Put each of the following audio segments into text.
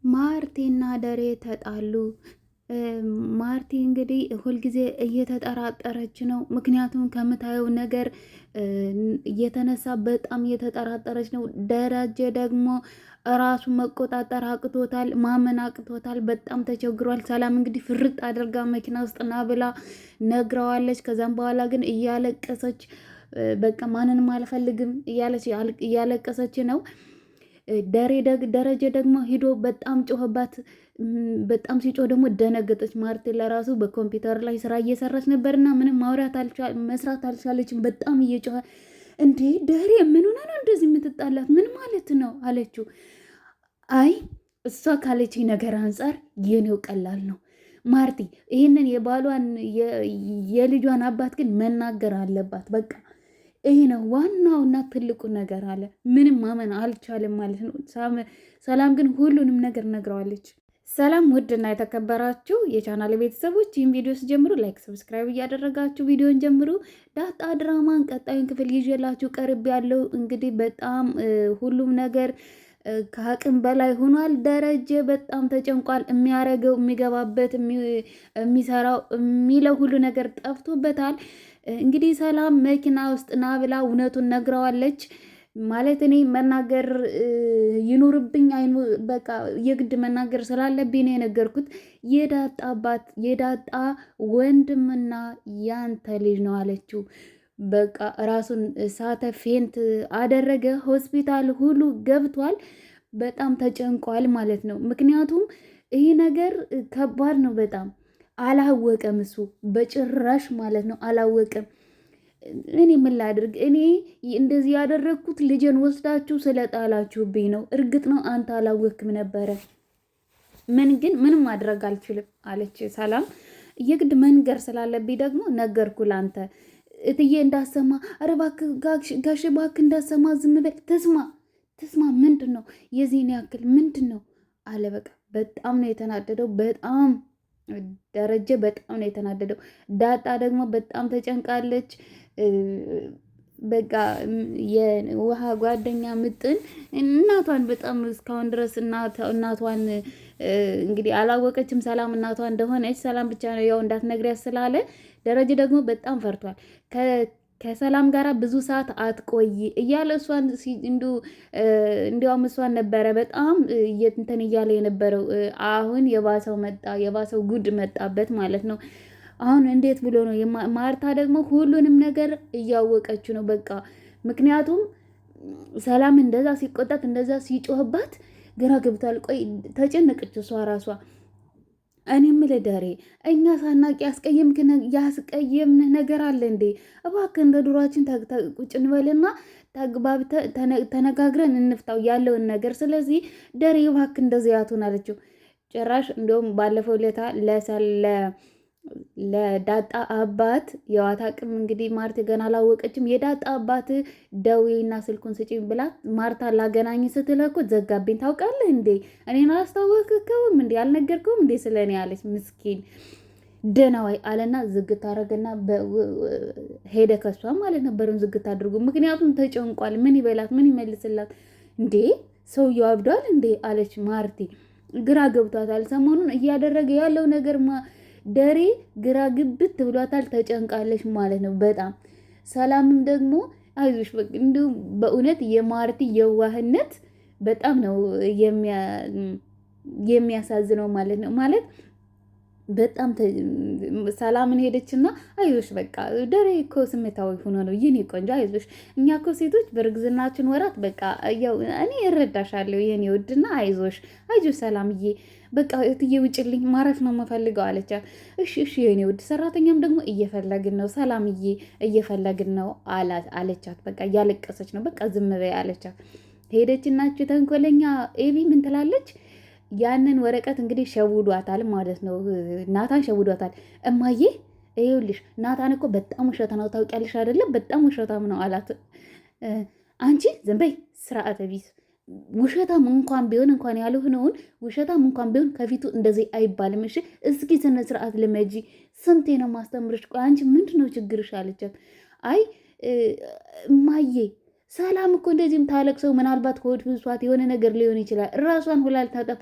ማርቲና ደሬ ተጣሉ። ማርቲ እንግዲህ ሁልጊዜ እየተጠራጠረች ነው። ምክንያቱም ከምታየው ነገር እየተነሳ በጣም እየተጠራጠረች ነው። ደረጀ ደግሞ ራሱ መቆጣጠር አቅቶታል፣ ማመን አቅቶታል። በጣም ተቸግሯል። ሰላም እንግዲህ ፍርጥ አድርጋ መኪና ውስጥ ና ብላ ነግረዋለች። ከዛም በኋላ ግን እያለቀሰች በቃ ማንንም አልፈልግም እያለች እያለቀሰች ነው። ደረጀ ደግሞ ሂዶ በጣም ጮኸባት። በጣም ሲጮህ ደግሞ ደነገጠች። ማርቲ ለራሱ በኮምፒውተር ላይ ስራ እየሰራች ነበርና ምንም ማውራት መስራት አልቻለችም። በጣም እየጮኸ እንዴ ደሬ ምን ሆነ ነው እንደዚህ የምትጣላት? ምን ማለት ነው አለችው። አይ እሷ ካለችኝ ነገር አንጻር የኔው ቀላል ነው ማርቲ፣ ይህንን የባሏን የልጇን አባት ግን መናገር አለባት። በቃ ይሄ ነው ዋናውና ትልቁ ነገር አለ። ምንም ማመን አልቻለም ማለት ነው። ሰላም ግን ሁሉንም ነገር ነግረዋለች። ሰላም ውድና የተከበራችሁ የቻናል ቤተሰቦች ይህን ቪዲዮ ስጀምሩ ላይክ፣ ሰብስክራይብ እያደረጋችሁ ቪዲዮን ጀምሩ። ዳጣ ድራማን ቀጣዩን ክፍል ይዤላችሁ ቀርብ ያለው እንግዲህ በጣም ሁሉም ነገር ከአቅም በላይ ሆኗል። ደረጀ በጣም ተጨንቋል። የሚያረገው የሚገባበት የሚሰራው የሚለው ሁሉ ነገር ጠፍቶበታል። እንግዲህ ሰላም መኪና ውስጥ ና ብላ እውነቱን ነግረዋለች። ማለት እኔ መናገር ይኑርብኝ በቃ የግድ መናገር ስላለብኝ ነው የነገርኩት። የዳጣ አባት የዳጣ ወንድምና ያንተ ልጅ ነው አለችው። በቃ ራሱን ሳተ፣ ፌንት አደረገ። ሆስፒታል ሁሉ ገብቷል። በጣም ተጨንቋል ማለት ነው። ምክንያቱም ይህ ነገር ከባድ ነው በጣም አላወቀም። እሱ በጭራሽ ማለት ነው አላወቀም። እኔ ምን ላድርግ? እኔ እንደዚህ ያደረግኩት ልጄን ወስዳችሁ ስለጣላችሁብኝ ነው። እርግጥ ነው አንተ አላወቅም ነበረ። ምንም ማድረግ አልችልም አለች ሰላም። የግድ መንገር ስላለብኝ ደግሞ ነገርኩ ላንተ እትዬ እንዳሰማ። ኧረ እባክህ ጋሽ እባክህ እንዳሰማ ዝም በል። ተስማ ምንድን ነው የዚህን ያክል ምንድን ነው አለ። በቃ በጣም ነው የተናደደው። በጣም ደረጀ በጣም ነው የተናደደው። ዳጣ ደግሞ በጣም ተጨንቃለች። በቃ የውሃ ጓደኛ ምጥን እናቷን በጣም እስካሁን ድረስ እናቷን እንግዲህ አላወቀችም። ሰላም እናቷ እንደሆነች ሰላም ብቻ ነው ያው እንዳትነግሪያት ስላለ ደረጀ ደግሞ በጣም ፈርቷል። ከሰላም ጋራ ብዙ ሰዓት አትቆይ እያለ እሷን እንዲያውም እሷን ነበረ በጣም እንትን እያለ የነበረው። አሁን የባሰው ጉድ መጣበት ማለት ነው። አሁን እንዴት ብሎ ነው? ማርታ ደግሞ ሁሉንም ነገር እያወቀችው ነው በቃ። ምክንያቱም ሰላም እንደዛ ሲቆጣት እንደዛ ሲጮህባት ግራ ገብቷል። ቆይ ተጨነቀች እሷ ራሷ። እኔ የምልህ ደሬ እኛ ሳናቂ ያስቀየምንህ ነገር አለ እንዴ? እባክህ እንደ ዱሯችን ቁጭ እንበልና ተነጋግረን እንፍታው ያለውን ነገር። ስለዚህ ደሬ እባክህ እንደዚህ ያቱን አለችው። ጭራሽ እንዲሁም ባለፈው ለታ ለዳጣ አባት የዋታ ቅም እንግዲህ ማርት ገና አላወቀችም። የዳጣ አባት ደዌና ስልኩን ስጪኝ ብላት ማርታ ላገናኝ ስትለኩ ዘጋብኝ። ታውቃለህ እንዴ እኔን አላስታወቅከውም እንዴ አልነገርከውም እንዴ ስለኔ ያለች ምስኪን ደናዋይ አለና ዝግት አረገና ሄደ። ከሷ ማለት ነበሩን ዝግት አድርጉ። ምክንያቱም ተጨንቋል። ምን ይበላት ምን ይመልስላት እንዴ? ሰውየው አብዷል እንዴ አለች ማርቲ። ግራ ገብቷታል። ሰሞኑን እያደረገ ያለው ነገር ደሬ ግራ ግብት ብሏታል። ተጨንቃለች ማለት ነው በጣም። ሰላምም ደግሞ አይዞሽ እንዲሁም በእውነት የማርቲ የዋህነት በጣም ነው የሚያሳዝነው ማለት ነው። ማለት በጣም ሰላምን ሄደችና አይዞሽ በቃ ደሬ እኮ ስሜታዊ ሆኖ ነው የኔ ቆንጆ አይዞሽ። እኛ እኮ ሴቶች በእርግዝናችን ወራት በቃ ያው እኔ እረዳሻለሁ የኔ ውድና አይዞሽ ሰላምዬ በቃ እትዬ ውጭልኝ ማረፍ ነው የምፈልገው አለቻት። እሺ የኔ ውድ ሰራተኛም ደግሞ እየፈለግን ነው ሰላምዬ እየፈለግን ነው አለቻት። በቃ እያለቀሰች ነው። በቃ ዝም በይ አለቻት። ሄደችናችሁ ተንኮለኛ ኤቢ ምን ትላለች? ያንን ወረቀት እንግዲህ ሸውዷታል ማለት ነው። ናታን ሸውዷታል። እማዬ ይኸውልሽ ናታን እኮ በጣም ውሸታ ነው ታውቂያለሽ አይደለም? በጣም ውሸታም ነው አላት። አንቺ ዝም በይ ስርዓተ ቢስ ውሸታም እንኳን ቢሆን እንኳን ያልሆነውን ውሸታም እንኳን ቢሆን ከፊቱ እንደዚህ አይባልም። እሺ እስኪ ስነ ስርዓት ልመጂ። ስንቴ ነው ማስተምርሽ? ቆይ አንቺ ምንድን ነው ችግርሽ አለቻት። አይ እማዬ ሰላም እኮ እንደዚህም ታለቅሰው ምናልባት ከወድ ብሷት የሆነ ነገር ሊሆን ይችላል። ራሷን ሁላ ልታጠፋ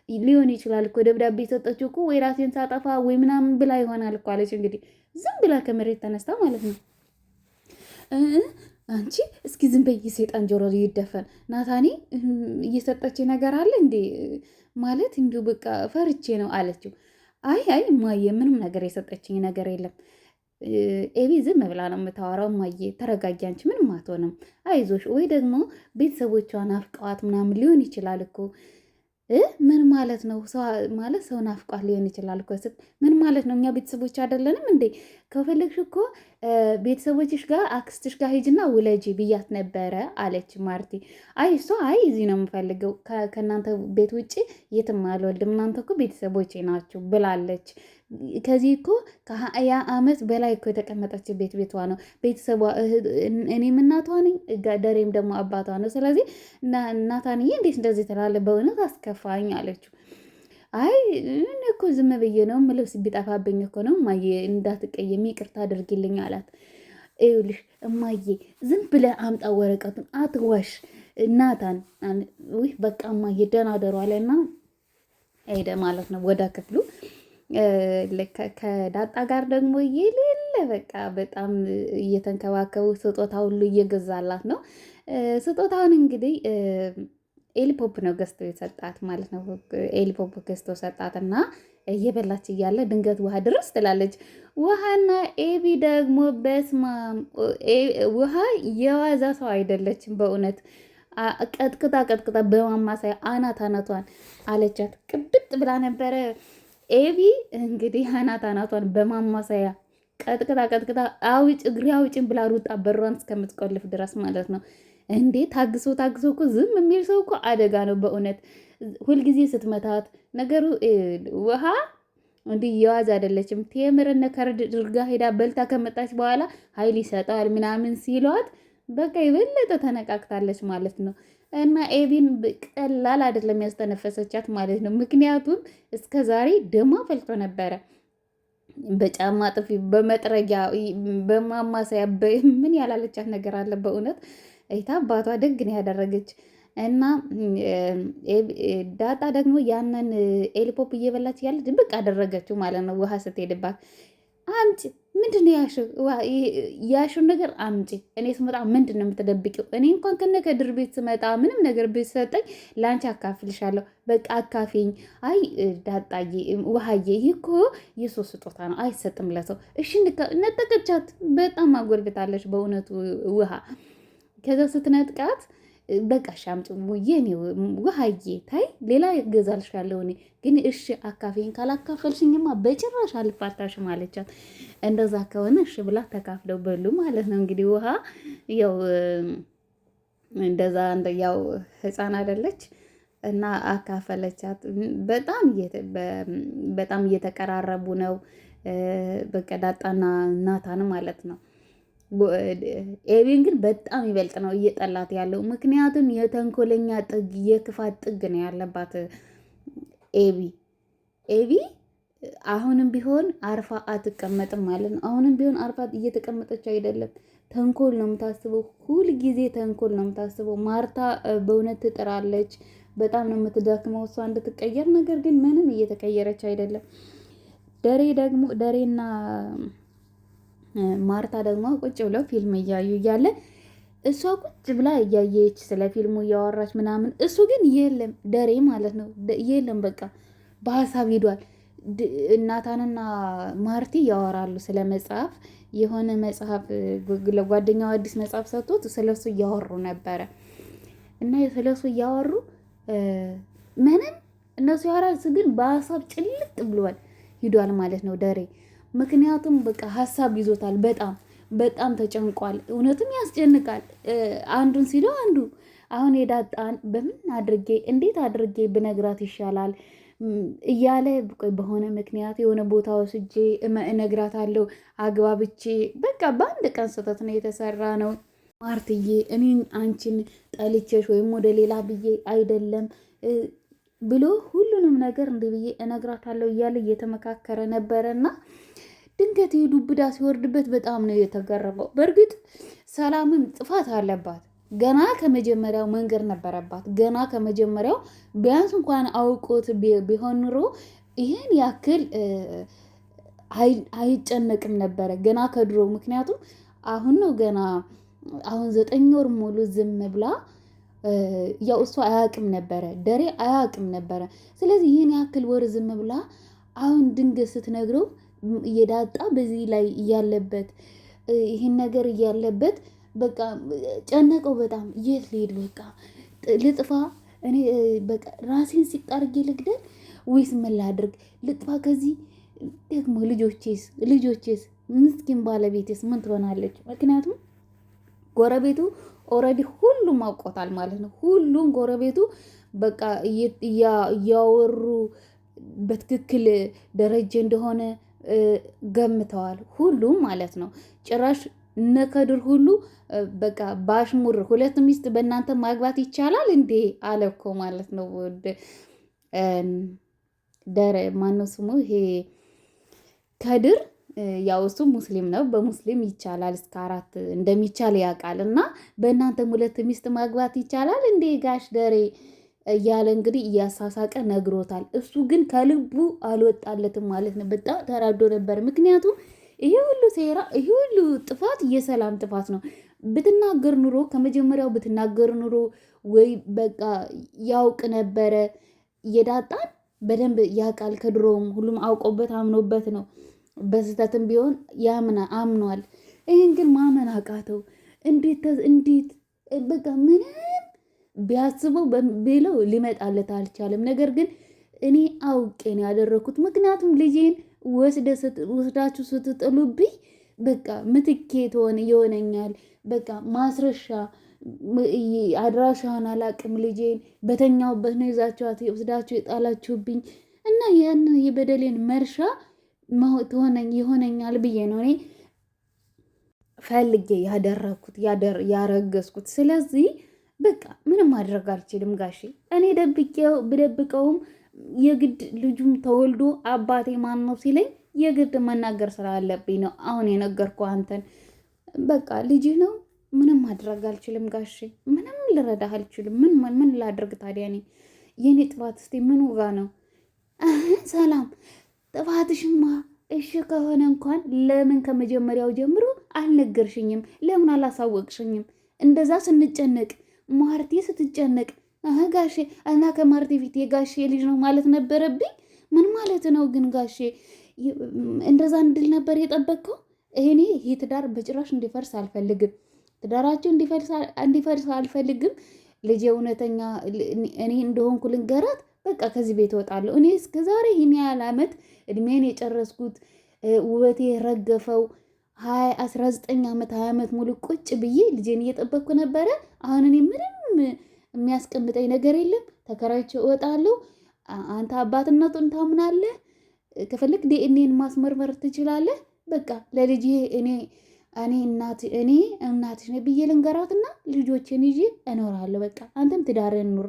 ሊሆን ይችላል እኮ ደብዳቤ የሰጠችው እኮ ወይ ራሴን ሳጠፋ ወይ ምናምን ብላ ይሆናል እኮ አለች። እንግዲህ ዝም ብላ ከመሬት ተነስታ ማለት ነው። አንቺ እስኪ ዝም በይ፣ ሰይጣን ጆሮ ይደፈን። ናታኒ እየሰጠች ነገር አለ እንዴ ማለት እንዲሁ በቃ ፈርቼ ነው አለችው። አይ እማዬ ምንም ነገር የሰጠችኝ ነገር የለም። ኤቢ ዝም ብላ ነው የምታወራው። እማዬ ተረጋጊ፣ አንቺ ምንም አትሆንም፣ አይዞሽ። ወይ ደግሞ ቤተሰቦቿን አፍቀዋት ምናምን ሊሆን ይችላል እኮ ምን ማለት ነው? ማለት ሰው ናፍቋት ሊሆን ይችላል እኮ ስትል ምን ማለት ነው? እኛ ቤተሰቦች አይደለንም እንዴ? ከፈለግሽ እኮ ቤተሰቦችሽ ጋር አክስትሽ ጋር ሂጅና ውለጂ ብያት ነበረ አለች ማርቲ። እሷ እዚህ ነው የምፈልገው ከእናንተ ቤት ውጭ የትም አልወልድም፣ እናንተ እኮ ቤተሰቦቼ ናችሁ ብላለች። ከዚህ እኮ ከ20 ዓመት በላይ እኮ የተቀመጠች ቤቷ ነው። ቤተሰቧ እኔም እናቷ ነኝ፣ ደሬም ደግሞ አባቷ ነው። ስለዚህ ናታንዬ እንዴት እንደዚህ ትላለህ? በእውነት አስከፋኝ አለችው። እኔ እኮ ዝም ብዬ ነው ልብስ ቢጠፋብኝ እኮ ነው እማዬ፣ እንዳትቀየሚ ይቅርታ አድርጊልኝ አላት። ይኸውልሽ እማዬ ዝም ብለህ አምጣ ወረቀቱን፣ አትዋሽ ናታን። በቃ እማዬ ደህና ደሩ አለና ሄደ ማለት ነው ወደ ክፍሉ። ከዳጣ ጋር ደግሞ የሌለ በቃ በጣም እየተንከባከቡ ስጦታ ሁሉ እየገዛላት ነው። ስጦታውን እንግዲህ ኤሊፖፕ ነው ገዝቶ የሰጣት ማለት ነው። ኤሊፖፕ ገዝቶ ሰጣት እና እየበላች እያለ ድንገት ውሃ ድረስ ትላለች። ውሃና ኤቢ ደግሞ በስማ ውሃ የዋዛ ሰው አይደለችም በእውነት ቀጥቅጣ በማማሳያ አናቷን አለቻት። ቅብጥ ብላ ነበረ ኤቢ እንግዲህ አናቷን በማማሳያ ቀጥቅጣ እግሬ አውጭን ብላ ሩጣ በሯን እስከምትቆልፍ ድረስ ማለት ነው። እንዴ ታግሶ እኮ ዝም የሚል ሰው እኮ አደጋ ነው በእውነት። ሁልጊዜ ስትመታት ነገሩ ውሃ እንዲህ የዋዝ አይደለችም። ቴምርነ ከርድ ድርጋ ሄዳ በልታ ከመጣች በኋላ ኃይል ይሰጣል ምናምን ሲሏት በቃ የበለጠ ተነቃቅታለች ማለት ነው። እና ኤቢን ቀላል አይደለም ያስተነፈሰቻት ማለት ነው። ምክንያቱም እስከ ዛሬ ደሟ ፈልቶ ነበረ። በጫማ ጥፊ፣ በመጥረጊያ፣ በማማሰያ ምን ያላለቻት ነገር አለ በእውነት። አይታ አባቷ ደግ ነው ያደረገች። እና ዳጣ ደግሞ ያንን ኤሊፖፕ እየበላች ያለ ድብቅ አደረገችው ማለት ነው። ውሃ ስትሄድባት አምጪ፣ ምንድን ነው ያሹን ነገር አምጪ፣ እኔ ስመጣ ምንድን ነው የምትደብቂው? እኔ እንኳን ከድር ቤት ስመጣ ምንም ነገር ብትሰጠኝ ለአንቺ አካፍልሻለሁ፣ በቃ አካፊኝ። አይ ዳጣዬ፣ ውሃዬ፣ ይህ እኮ የሰው ስጦታ ነው፣ አይሰጥም ለሰው። እሺ ነጠቀቻት። በጣም አጎልብታለች በእውነቱ ውሃ። ከዛ ስትነጥቃት በቃ ሻምጭ የኔ ውሃዬ ታይ ሌላ ገዛልሻለሁ እኔ ግን እሺ አካፊኝ፣ ካላካፈልሽኝማ በጭራሽ አልፋታሽም አለቻት። እንደዛ ከሆነ እሺ ብላ ተካፍለው በሉ ማለት ነው። እንግዲህ ውሃ ያው እንደዛ ያው ህፃን አይደለች እና አካፈለቻት። በጣም እየተቀራረቡ ነው በቃ ዳጣና ናታን ማለት ነው። ኤቢን ግን በጣም ይበልጥ ነው እየጠላት ያለው። ምክንያቱም የተንኮለኛ ጥግ የክፋት ጥግ ነው ያለባት ኤቢ አሁንም ቢሆን አርፋ አትቀመጥም ማለት ነው። አሁንም ቢሆን አርፋ እየተቀመጠች አይደለም። ተንኮል ነው የምታስበው፣ ሁል ጊዜ ተንኮል ነው የምታስበው። ማርታ በእውነት ትጥራለች፣ በጣም ነው የምትደክመው እሷ እንድትቀየር። ነገር ግን ምንም እየተቀየረች አይደለም። ደሬና ማርታ ደግሞ ቁጭ ብለው ፊልም እያዩ እያለ እሷ ቁጭ ብላ እያየች ስለ ፊልሙ እያወራች ምናምን፣ እሱ ግን የለም ደሬ ማለት ነው የለም፣ በቃ በሀሳብ ሄዷል። ናታንና ማርቲ ያወራሉ ስለ መጽሐፍ፣ የሆነ መጽሐፍ ለጓደኛው አዲስ መጽሐፍ ሰጥቶት ስለሱ እያወሩ ነበረ እና ስለሱ እያወሩ ምንም እነሱ ያወራሉ፣ ግን በሀሳብ ጭልጥ ብሏል ሂዷል ማለት ነው ደሬ። ምክንያቱም በቃ ሀሳብ ይዞታል። በጣም ተጨንቋል። እውነትም ያስጨንቃል። አንዱን ሲለው አንዱ አሁን የዳጣን በምን አድርጌ እንዴት አድርጌ ብነግራት ይሻላል እያለ በሆነ ምክንያት የሆነ ቦታ ወስጄ እነግራታለሁ አግባብቼ። በቃ በአንድ ቀን ስህተት ነው የተሰራ ነው። ማርትዬ እኔን አንቺን ጠልቼሽ ወይም ወደ ሌላ ብዬ አይደለም ብሎ ሁሉንም ነገር እንዲህ ብዬ እነግራታለሁ እያለ እየተመካከረ ነበረና ድንገት ዱብዳ ሲወርድበት በጣም ነው የተገረመው። በእርግጥ ሰላምም ጥፋት አለባት። ገና ከመጀመሪያው መንገር ነበረባት። ገና ከመጀመሪያው ቢያንስ እንኳን አውቆት ቢሆን ኑሮ ይህን ያክል አይጨነቅም ነበረ ገና ከድሮ። ምክንያቱም አሁን ነው ገና አሁን 9 ወር ሙሉ ዝም ብላ ያው እሷ አያውቅም ነበረ፣ ደሬ አያውቅም ነበረ። ስለዚህ ይህን ያክል ወር ዝም ብላ አሁን ድንገት ስትነግረው እየዳጣ በዚህ ላይ እያለበት ይህን ነገር እያለበት በቃ ጨነቀው በጣም። የት ልሄድ በቃ ልጥፋ እኔ በቃ ራሴን ሲጣርጌ ልግደል ወይስ ምን ላድርግ? ልጥፋ ከዚህ ደግሞ ልጆቼስ ምስኪን ባለቤቴስ ምን ትሆናለች? ምክንያቱም ጎረቤቱ ኦልሬዲ ሁሉም አውቆታል ማለት ነው። ሁሉም ጎረቤቱ በቃ እያወሩ በትክክል ደረጀ እንደሆነ ገምተዋል ሁሉም ማለት ነው። ጭራሽ ነከድር ሁሉ በቃ ባሽሙር 2 ሚስት በእናንተ ማግባት ይቻላል እንዴ አለ እኮ ማለት ነው። ማነው ስሙ ይሄ ከድር ያው እሱ ሙስሊም ነው። በሙስሊም ይቻላል እስከ 4 እንደሚቻል ያውቃል። እና በእናንተም 2 ሚስት ማግባት ይቻላል እንዴ ጋሽ ደሬ እያለ እንግዲህ እያሳሳቀ ነግሮታል። እሱ ግን ከልቡ አልወጣለትም ማለት ነው። በጣም ተራዶ ነበር። ምክንያቱም ይሄ ሁሉ ሴራ፣ ይሄ ሁሉ ጥፋት የሰላም ጥፋት ነው። ብትናገር ኑሮ ከመጀመሪያው ብትናገር ኑሮ ወይ በቃ ያውቅ ነበረ። የዳጣን በደንብ ያውቃል። ከድሮም ሁሉም አውቆበት አምኖበት ነው። በስህተትም ቢሆን አምኗል። ይህን ግን ማመን አቃተው። እንዴት በቃ ምንም ቢያስበው ቢለው ሊመጣለት አልቻለም። ነገር ግን እኔ አውቄ ነው ያደረኩት። ምክንያቱም ልጄን ወስዳችሁ ስትጥሉብኝ በቃ ምትኬ ይሆነኛል። በቃ ማስረሻ አድራሻውን አላቅም። ልጄን በተኛውበት ነው ይዛችኋት ወስዳችሁ የጣላችሁብኝ እና ያን የበደሌን መርሻ ይሆነኛል ብዬ ነው እኔ ፈልጌ ያደረኩት ያረገዝኩት። ስለዚህ በቃ ምንም ማድረግ አልችልም ጋሼ። እኔ ብደብቀውም የግድ ልጁም ተወልዶ አባቴ ማን ነው ሲለኝ የግድ መናገር ስላለብኝ ነው አሁን የነገርኩ አንተን። በቃ ልጅ ነው፣ ምንም ማድረግ አልችልም ጋሼ። ምንም ልረዳህ አልችልም። ምን ላድርግ ታዲያ? እኔ የኔ ጥፋት እስቲ ምን ጋ ነው? ሰላም ጥፋትሽማ እሺ ከሆነ እንኳን ለምን ከመጀመሪያው ጀምሮ አልነገርሽኝም? ለምን አላሳወቅሽኝም? እንደዛ ስንጨነቅ ማርቴ ስትጨነቅ ጋሼ እና ከማርቴ ፊት የጋሼ ልጅ ነው ማለት ነበረብኝ። ምን ማለት ነው ግን ጋሼ? እንደዛ እንድል ነበር የጠበቅከው? እኔ ይህ ትዳር በጭራሽ እንዲፈርስ አልፈልግም። ትዳራቸው እንዲፈርስ አልፈልግም። ልጄ እውነተኛ እኔ እንደሆንኩ ልንገራት። በቃ ከዚህ ቤት እወጣለሁ። እኔ እስከ ዛሬ ይህን ያህል ዓመት እድሜን የጨረስኩት ውበቴ ረገፈው 19 ዓመት 20 ዓመት ሙሉ ቁጭ ብዬ ልጄን እየጠበቅኩ ነበረ። አሁን እኔ ምንም የሚያስቀምጠኝ ነገር የለም። ተከራይቼ እወጣለሁ። አንተ አባትነቱን ታምናለህ። ከፈለግ ዲኤንኤን ማስመርመር ትችላለህ። በቃ ለልጄ እኔ እናትሽ ነኝ ብዬ ልንገራትና ልጆችን ይዤ እኖራለሁ። በቃ አንተም ትዳርህን ኑር።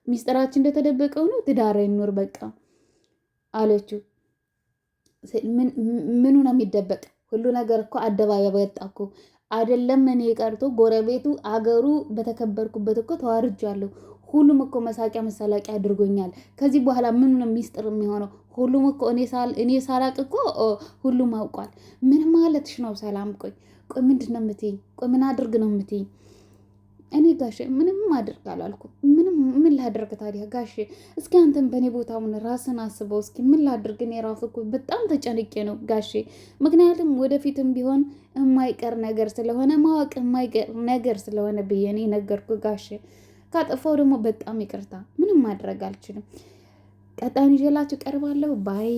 ሚስጥራችን እንደተደበቀው ነው። ትዳርህን ኑር በቃ አለችው። ምኑ ነው የሚደበቅ? ሁሉ ነገር እኮ አደባባይ ወጣ እኮ። አይደለም እኔ ቀርቶ ጎረቤቱ አገሩ በተከበርኩበት እኮ ተዋርጃለሁ። ሁሉም እኮ መሳቂያ መሳላቂያ አድርጎኛል። ከዚህ በኋላ ምን ነው ሚስጥር የሚሆነው? ሁሉም እኮ እኔ ሳላቅ እኮ ሁሉም አውቋል። ምን ማለትሽ ነው ሰላም? ቆይ ምንድን ነው የምትይኝ? ቆይ ምን አድርግ ነው የምትይኝ? እኔ ጋሼ ምንም አድርግ አላልኩም። ምን ላድርግ ታዲያ ጋሼ? እስኪ አንተም በእኔ ቦታ ሆነ ራስን አስበው እስኪ። ምን ላድርግ? እኔ ራሱ እኮ በጣም ተጨንቄ ነው ጋሼ። ምክንያቱም ወደፊትም ቢሆን የማይቀር ነገር ስለሆነ ማወቅ የማይቀር ነገር ስለሆነ ብዬ እኔ ነገርኩ ጋሼ። ካጠፋው ደግሞ በጣም ይቅርታ። ምንም ማድረግ አልችልም። ቀጣዩን ይዤላችሁ ቀርባለሁ ባይ